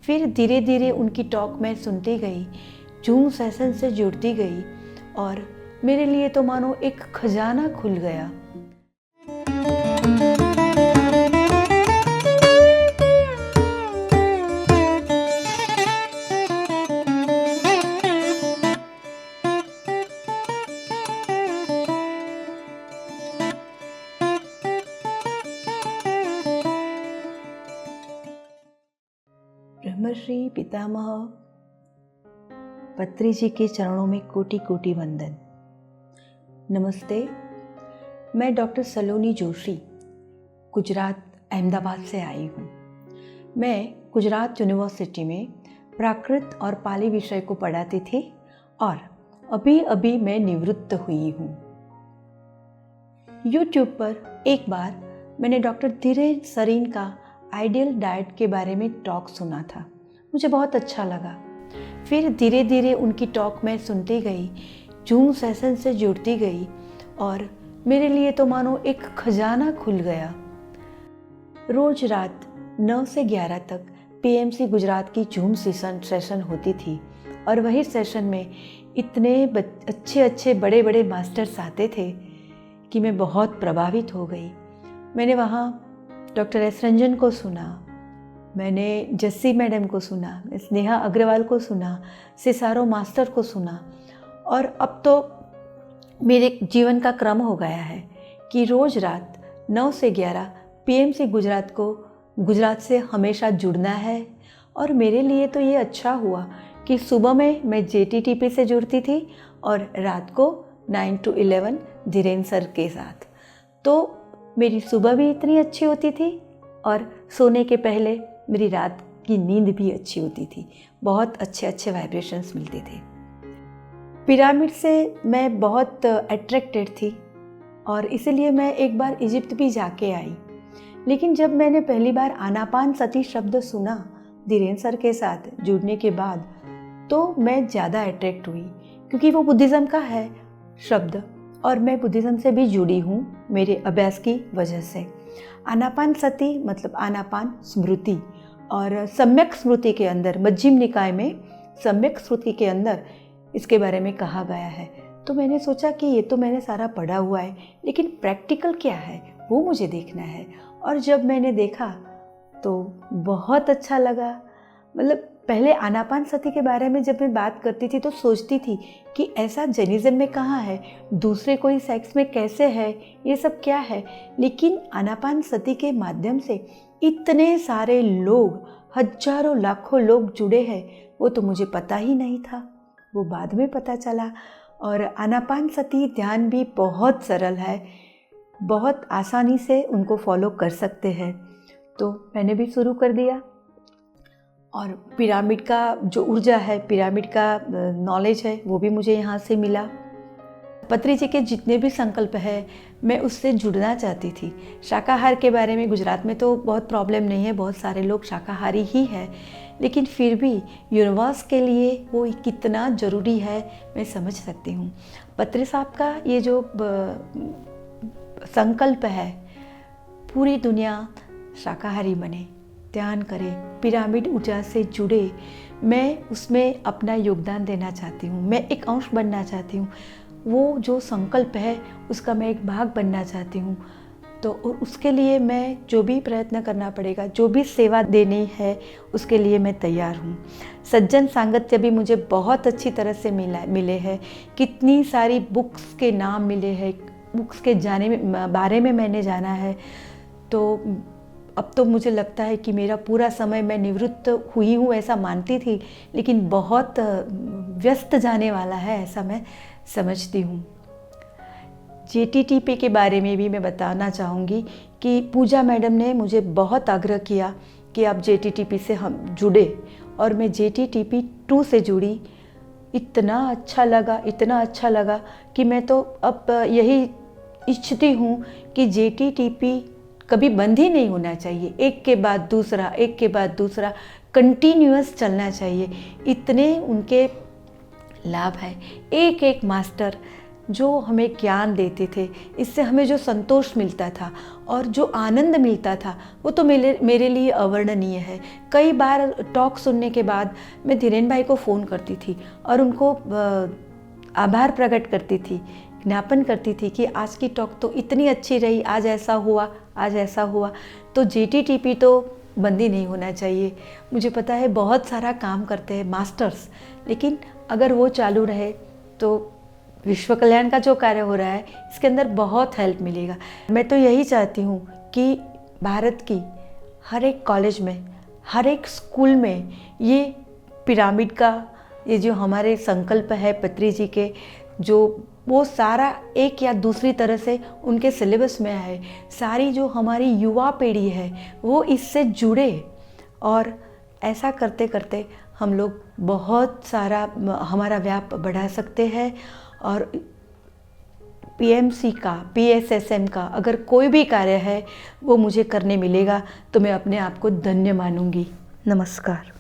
फिर धीरे धीरे उनकी टॉक मैं सुनती गई, जूम सेशन से जुड़ती गई और मेरे लिए तो मानो एक खजाना खुल गया। ब्रह्मश्री पितामह पत्री जी के चरणों में कोटि कोटि वंदन। नमस्ते, मैं डॉक्टर सलोनी जोशी गुजरात अहमदाबाद से आई हूँ। मैं गुजरात यूनिवर्सिटी में प्राकृत और पाली विषय को पढ़ाती थी और अभी अभी मैं निवृत्त हुई हूँ। यूट्यूब पर एक बार मैंने डॉक्टर धीरेन सरीन का आइडियल डाइट के बारे में टॉक सुना था। मुझे बहुत अच्छा लगा। फिर धीरे धीरे उनकी टॉक मैं सुनती गई, जूम सेशन से जुड़ती गई और मेरे लिए तो मानो एक खजाना खुल गया। रोज रात 9 से 11 तक पीएमसी गुजरात की जूम सेशन होती थी और वही सेशन में इतने अच्छे बड़े बड़े मास्टर्स आते थे कि मैं बहुत प्रभावित हो गई। मैंने वहाँ डॉक्टर एस रंजन को सुना, मैंने जस्सी मैडम को सुना, स्नेहा अग्रवाल को सुना, सिसारो मास्टर को सुना और अब तो मेरे जीवन का क्रम हो गया है कि रोज़ रात 9 से 11 पीएमसी गुजरात को गुजरात से हमेशा जुड़ना है। और मेरे लिए तो ये अच्छा हुआ कि सुबह में मैं JTTP से जुड़ती थी और रात को 9 to 11 धीरेन सर के साथ। तो मेरी सुबह भी इतनी अच्छी होती थी और सोने के पहले मेरी रात की नींद भी अच्छी होती थी। बहुत अच्छे वाइब्रेशंस मिलते थे। पिरामिड से मैं बहुत अट्रैक्टेड थी और इसीलिए मैं एक बार इजिप्ट भी जाके आई। लेकिन जब मैंने पहली बार आनापान सती शब्द सुना धीरेन सर के साथ जुड़ने के बाद तो मैं ज़्यादा अट्रैक्ट हुई, क्योंकि वो बुद्धिज़्म का है शब्द और मैं बुद्धिज़्म से भी जुड़ी हूँ मेरे अभ्यास की वजह से। आनापान सती मतलब आनापान स्मृति, और सम्यक स्मृति के अंदर मध्यम निकाय में सम्यक स्मृति के अंदर इसके बारे में कहा गया है। तो मैंने सोचा कि ये तो मैंने सारा पढ़ा हुआ है, लेकिन प्रैक्टिकल क्या है वो मुझे देखना है। और जब मैंने देखा तो बहुत अच्छा लगा। मतलब पहले आनापान सती के बारे में जब मैं बात करती थी तो सोचती थी कि ऐसा जैनिज़्म में कहाँ है, दूसरे कोई सेक्स में कैसे है, ये सब क्या है। लेकिन आनापान सती के माध्यम से इतने सारे लोग, हजारों लाखों लोग जुड़े हैं, वो तो मुझे पता ही नहीं था, वो बाद में पता चला। और आनापान सती ध्यान भी बहुत सरल है, बहुत आसानी से उनको फॉलो कर सकते हैं। तो मैंने भी शुरू कर दिया और पिरामिड का जो ऊर्जा है, पिरामिड का नॉलेज है, वो भी मुझे यहाँ से मिला। पत्री जी के जितने भी संकल्प है मैं उससे जुड़ना चाहती थी। शाकाहार के बारे में गुजरात में तो बहुत प्रॉब्लम नहीं है, बहुत सारे लोग शाकाहारी ही है, लेकिन फिर भी यूनिवर्स के लिए वो कितना ज़रूरी है मैं समझ सकती हूँ। पत्री साहब का ये जो संकल्प है, पूरी दुनिया शाकाहारी बने, ध्यान करे, पिरामिड ऊर्जा से जुड़े, मैं उसमें अपना योगदान देना चाहती हूँ, मैं एक अंश बनना चाहती हूँ। वो जो संकल्प है उसका मैं एक भाग बनना चाहती हूँ। तो और उसके लिए मैं जो भी प्रयत्न करना पड़ेगा, जो भी सेवा देनी है, उसके लिए मैं तैयार हूँ। सज्जन सांगत्य भी मुझे बहुत अच्छी तरह से मिले हैं। कितनी सारी बुक्स के नाम मिले हैं, बुक्स के बारे में मैंने जाना है। तो अब तो मुझे लगता है कि मेरा पूरा समय, मैं निवृत्त हुई हूँ ऐसा मानती थी, लेकिन बहुत व्यस्त जाने वाला है ऐसा मैं समझती हूँ। JTTP के बारे में भी मैं बताना चाहूँगी कि पूजा मैडम ने मुझे बहुत आग्रह किया कि आप JTTP से हम जुड़े, और मैं JTTP 2 से जुड़ी। इतना अच्छा लगा कि मैं तो अब यही इच्छती हूँ कि JTTP कभी बंद ही नहीं होना चाहिए, एक के बाद दूसरा कंटिन्यूअस चलना चाहिए। इतने उनके लाभ है। एक मास्टर जो हमें ज्ञान देते थे, इससे हमें जो संतोष मिलता था और जो आनंद मिलता था, वो तो मेरे लिए अवर्णनीय है। कई बार टॉक सुनने के बाद मैं धीरेन भाई को फ़ोन करती थी और उनको आभार प्रकट करती थी, ज्ञापन करती थी कि आज की टॉक तो इतनी अच्छी रही, आज ऐसा हुआ, आज ऐसा हुआ। तो GTTP तो बंद ही नहीं होना चाहिए। मुझे पता है बहुत सारा काम करते हैं मास्टर्स, लेकिन अगर वो चालू रहे तो विश्व कल्याण का जो कार्य हो रहा है, इसके अंदर बहुत हेल्प मिलेगा। मैं तो यही चाहती हूँ कि भारत की हर एक कॉलेज में, हर एक स्कूल में ये पिरामिड का ये जो हमारे संकल्प है पत्री जी के, जो वो सारा एक या दूसरी तरह से उनके सिलेबस में आए, सारी जो हमारी युवा पीढ़ी है वो इससे जुड़े। और ऐसा करते करते हम लोग बहुत सारा हमारा व्याप बढ़ा सकते हैं। और PMC का, PSSM का अगर कोई भी कार्य है वो मुझे करने मिलेगा तो मैं अपने आप को धन्य मानूंगी। नमस्कार।